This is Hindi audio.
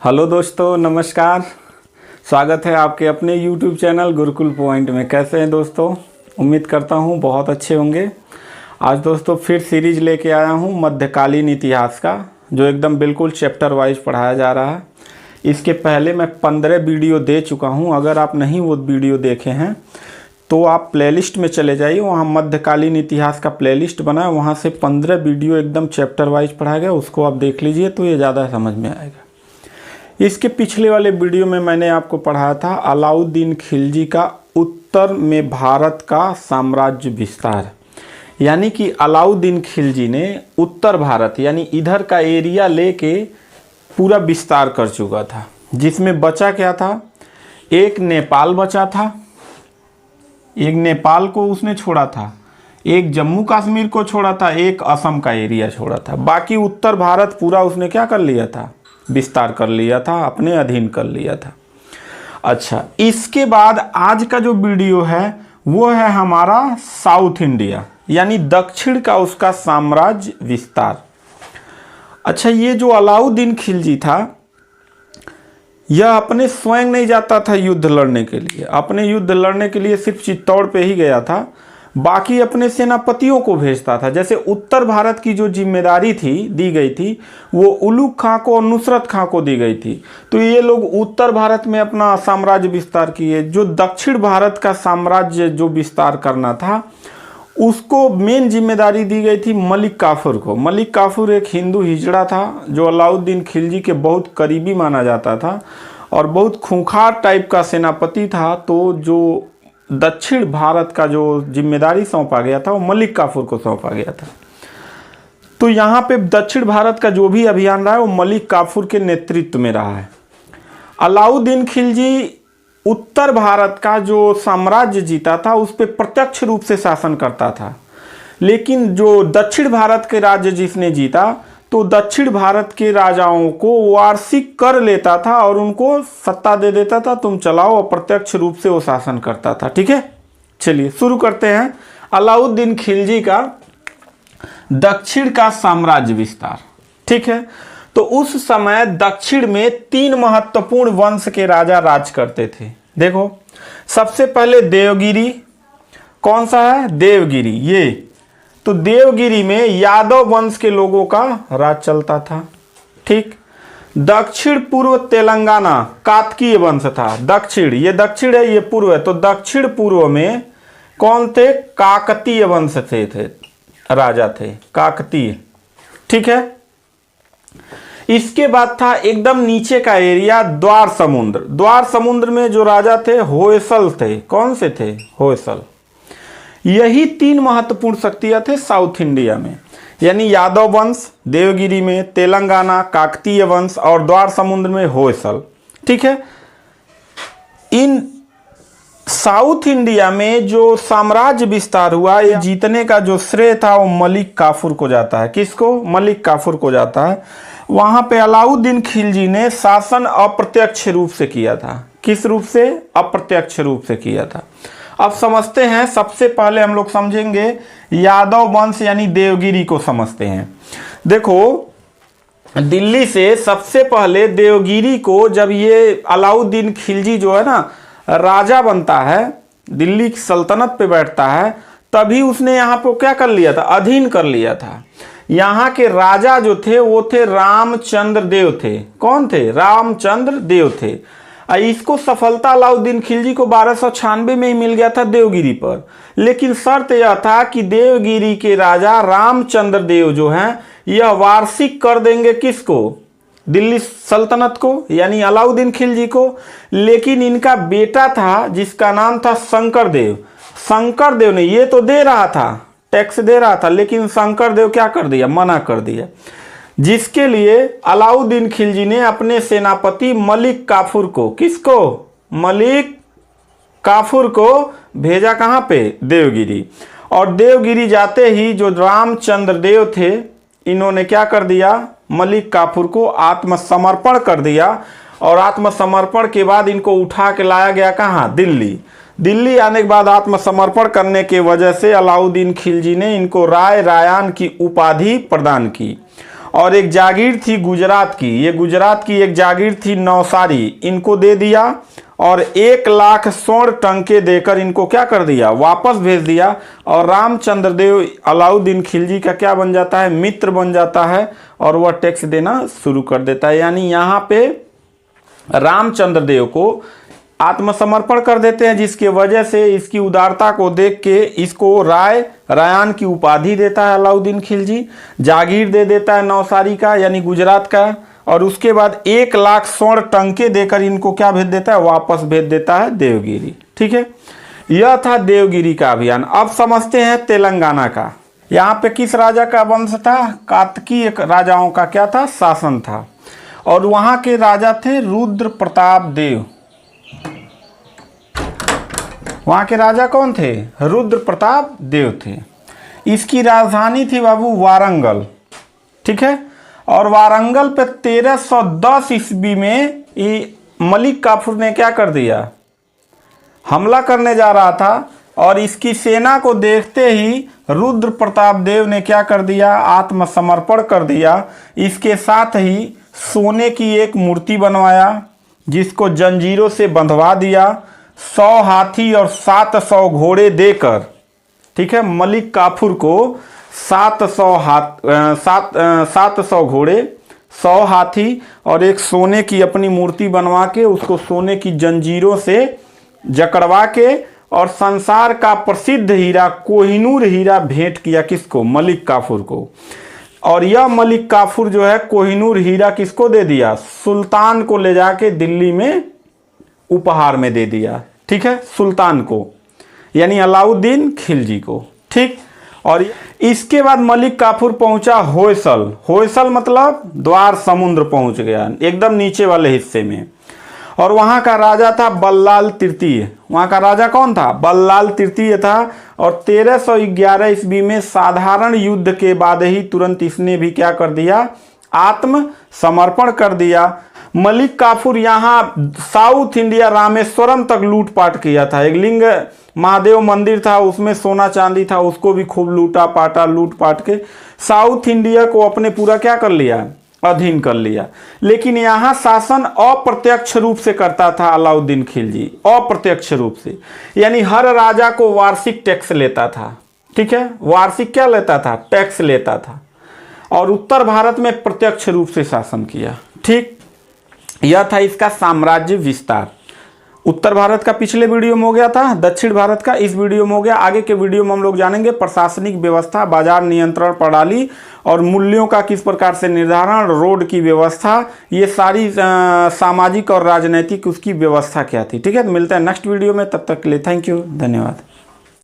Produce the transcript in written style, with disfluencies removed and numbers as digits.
हेलो दोस्तों, नमस्कार। स्वागत है आपके अपने YouTube चैनल गुरुकुल पॉइंट में। कैसे हैं दोस्तों? उम्मीद करता हूं बहुत अच्छे होंगे। आज दोस्तों फिर सीरीज लेके आया हूं मध्यकालीन इतिहास का, जो एकदम बिल्कुल चैप्टर वाइज पढ़ाया जा रहा है। इसके पहले मैं 15 वीडियो दे चुका हूं। अगर आप नहीं वो वीडियो देखे हैं तो आप प्लेलिस्ट में चले जाइए, वहाँ मध्यकालीन इतिहास का प्लेलिस्ट बना है, वहाँ से 15 वीडियो एकदम चैप्टर वाइज पढ़ाया गया। उसको आप देख लीजिए तो ये ज़्यादा समझ में आएगा। इसके पिछले वाले वीडियो में मैंने आपको पढ़ाया था अलाउद्दीन खिलजी का उत्तर में भारत का साम्राज्य विस्तार। यानी कि अलाउद्दीन खिलजी ने उत्तर भारत यानी इधर का एरिया लेके पूरा विस्तार कर चुका था, जिसमें बचा क्या था? एक नेपाल बचा था, एक नेपाल को उसने छोड़ा था, एक जम्मू कश्मीर को छोड़ा था, एक असम का एरिया छोड़ा था। बाकी उत्तर भारत पूरा उसने क्या कर लिया था? विस्तार कर लिया था, अपने अधीन कर लिया था। अच्छा, इसके बाद आज का जो वीडियो है वो है हमारा साउथ इंडिया यानी दक्षिण का उसका साम्राज्य विस्तार। अच्छा, ये जो अलाउद्दीन खिलजी था यह अपने स्वयं नहीं जाता था युद्ध लड़ने के लिए। अपने युद्ध लड़ने के लिए सिर्फ चित्तौड़ पे ही गया था, बाकी अपने सेनापतियों को भेजता था। जैसे उत्तर भारत की जो जिम्मेदारी थी दी गई थी वो उलुग खां को और नुसरत खां को दी गई थी, तो ये लोग उत्तर भारत में अपना साम्राज्य विस्तार किए। जो दक्षिण भारत का साम्राज्य जो विस्तार करना था उसको मेन जिम्मेदारी दी गई थी मलिक काफूर को। मलिक काफूर एक हिंदू हिजड़ा था जो अलाउद्दीन खिलजी के बहुत करीबी माना जाता था और बहुत खूंखार टाइप का सेनापति था। तो जो दक्षिण भारत का जो जिम्मेदारी सौंपा गया था वो मलिक काफूर को सौंपा गया था। तो यहाँ पे दक्षिण भारत का जो भी अभियान रहा है वो मलिक काफूर के नेतृत्व में रहा है। अलाउद्दीन खिलजी उत्तर भारत का जो साम्राज्य जीता था उस पर प्रत्यक्ष रूप से शासन करता था, लेकिन जो दक्षिण भारत के राज्य जिसने जीता तो दक्षिण भारत के राजाओं को वार्षिक कर लेता था और उनको सत्ता दे देता था, तुम चलाओ, और प्रत्यक्ष रूप से वो शासन करता था। ठीक है, चलिए शुरू करते हैं अलाउद्दीन खिलजी का दक्षिण का साम्राज्य विस्तार। ठीक है, तो उस समय दक्षिण में 3 महत्वपूर्ण वंश के राजा राज करते थे। देखो, सबसे पहले देवगिरी। कौन सा है? देवगिरी। ये तो देवगिरी में यादव वंश के लोगों का राज चलता था। ठीक, दक्षिण पूर्व तेलंगाना काकतीय वंश था। दक्षिण, ये दक्षिण है, ये पूर्व है, तो दक्षिण पूर्व में कौन थे? काकतीय वंश थे राजा थे काकतीय। ठीक है, इसके बाद था एकदम नीचे का एरिया द्वार समुद्र। द्वार समुद्र में जो राजा थे होयसल थे। कौन से थे? होयसल। यही 3 महत्वपूर्ण शक्तियां थे साउथ इंडिया में, यानी यादव वंश देवगिरी में, तेलंगाना काकतीय वंश और द्वार समुद्र में होयसल। ठीक है, इन साउथ इंडिया में जो साम्राज्य विस्तार हुआ ये जीतने का जो श्रेय था वो मलिक काफूर को जाता है। किसको? मलिक काफूर को जाता है। वहां पे अलाउद्दीन खिलजी ने शासन अप्रत्यक्ष रूप से किया था। किस रूप से? अप्रत्यक्ष रूप से किया था। अब समझते हैं, सबसे पहले हम लोग समझेंगे यादव वंश यानी देवगिरी को समझते हैं। देखो, दिल्ली से सबसे पहले देवगिरी को जब ये अलाउद्दीन खिलजी जो है ना राजा बनता है, दिल्ली की सल्तनत पे बैठता है, तभी उसने यहाँ पे क्या कर लिया था? अधीन कर लिया था। यहाँ के राजा जो थे वो थे रामचंद्र देव थे। कौन थे? रामचंद्र देव थे। इसको सफलता अलाउद्दीन खिलजी को 1296 में ही मिल गया था देवगिरी पर, लेकिन शर्त यह था कि देवगिरी के राजा रामचंद्र देव जो हैं यह वार्षिक कर देंगे किसको? दिल्ली सल्तनत को, यानी अलाउद्दीन खिलजी को। लेकिन इनका बेटा था जिसका नाम था शंकर देव। शंकर देव ने ये तो दे रहा था, टैक्स दे रहा था, लेकिन शंकर देव क्या कर दिया? मना कर दिया, जिसके लिए अलाउद्दीन खिलजी ने अपने सेनापति मलिक काफूर को, किसको? मलिक काफूर को भेजा कहां पे? देवगिरी। और देवगिरी जाते ही जो रामचंद्र देव थे इन्होंने क्या कर दिया? मलिक काफूर को आत्मसमर्पण कर दिया, और आत्मसमर्पण के बाद इनको उठा के लाया गया कहां? दिल्ली। दिल्ली आने के बाद आत्मसमर्पण करने के वजह से अलाउद्दीन खिलजी ने इनको राय रायान की उपाधि प्रदान की और एक जागीर थी गुजरात की, ये गुजरात की एक जागीर थी नौसारी, इनको दे दिया और 1,00,000 स्वर्ण टंके देकर इनको क्या कर दिया, वापस भेज दिया। और रामचंद्र देव अलाउद्दीन खिलजी का क्या बन जाता है, मित्र बन जाता है और वह टैक्स देना शुरू कर देता है। यानी यहाँ पे रामचंद्र देव को आत्मसमर्पण कर देते हैं, जिसकी वजह से इसकी उदारता को देख के इसको रायान की उपाधि देता है अलाउद्दीन खिलजी, जागीर दे देता है नौसारी का यानी गुजरात का, और उसके बाद 1,00,000 स्वर्ण टंके देकर इनको क्या भेज देता है, वापस भेज देता है देवगिरी। ठीक है, यह था देवगिरी का अभियान। अब समझते हैं तेलंगाना का। यहाँ पे किस राजा का वंश था, कातकीय राजाओं का क्या था, शासन था, और वहां के राजा थे रुद्र प्रताप देव। वहां के राजा कौन थे, रुद्र प्रताप देव थे। इसकी राजधानी थी बाबू वारंगल। ठीक है, और वारंगल पे 1310 ईस्वी में मलिक काफूर ने क्या कर दिया, हमला करने जा रहा था, और इसकी सेना को देखते ही रुद्र प्रताप देव ने क्या कर दिया, आत्मसमर्पण कर दिया। इसके साथ ही सोने की एक मूर्ति बनवाया, जिसको जंजीरों से बंधवा दिया, 100 हाथी और 700 घोड़े देकर। ठीक है, मलिक काफूर को 700 घोड़े, 100 हाथी और एक सोने की अपनी मूर्ति बनवा के उसको सोने की जंजीरों से जकड़वा के और संसार का प्रसिद्ध हीरा कोहिनूर हीरा भेंट किया, किसको, मलिक काफूर को। और यह मलिक काफूर जो है कोहिनूर हीरा किसको दे दिया, सुल्तान को ले जाके दिल्ली में उपहार में दे दिया। ठीक है, सुल्तान को यानी अलाउद्दीन खिलजी को। ठीक, और इसके बाद मलिक काफूर पहुंचा होयसल। होयसल मतलब द्वार समुद्र पहुंच गया, एकदम नीचे वाले हिस्से में, और वहां का राजा था बल्लाल तृतीय। वहां का राजा कौन था, बल्लाल तृतीय था। और 1311 ईस्वी में साधारण युद्ध के बाद ही तुरंत इसने भी क्या कर दिया, आत्मसमर्पण कर दिया। मलिक काफूर यहाँ साउथ इंडिया रामेश्वरम तक लूटपाट किया था। एक लिंग महादेव मंदिर था, उसमें सोना चांदी था, उसको भी खूब लूटा पाटा, लूट पाट के साउथ इंडिया को अपने पूरा क्या कर लिया, अधीन कर लिया। लेकिन यहाँ शासन अप्रत्यक्ष रूप से करता था अलाउद्दीन खिलजी, अप्रत्यक्ष रूप से, यानी हर राजा को वार्षिक टैक्स लेता था। ठीक है, वार्षिक क्या लेता था, टैक्स लेता था, और उत्तर भारत में प्रत्यक्ष रूप से शासन किया। ठीक, यह था इसका साम्राज्य विस्तार। उत्तर भारत का पिछले वीडियो में हो गया था, दक्षिण भारत का इस वीडियो में हो गया। आगे के वीडियो में हम लोग जानेंगे प्रशासनिक व्यवस्था, बाजार नियंत्रण प्रणाली और मूल्यों का किस प्रकार से निर्धारण, रोड की व्यवस्था, ये सारी सामाजिक और राजनीतिक उसकी व्यवस्था क्या थी। ठीक है, तो मिलते हैं नेक्स्ट वीडियो में, तब तक के लिए थैंक यू, धन्यवाद।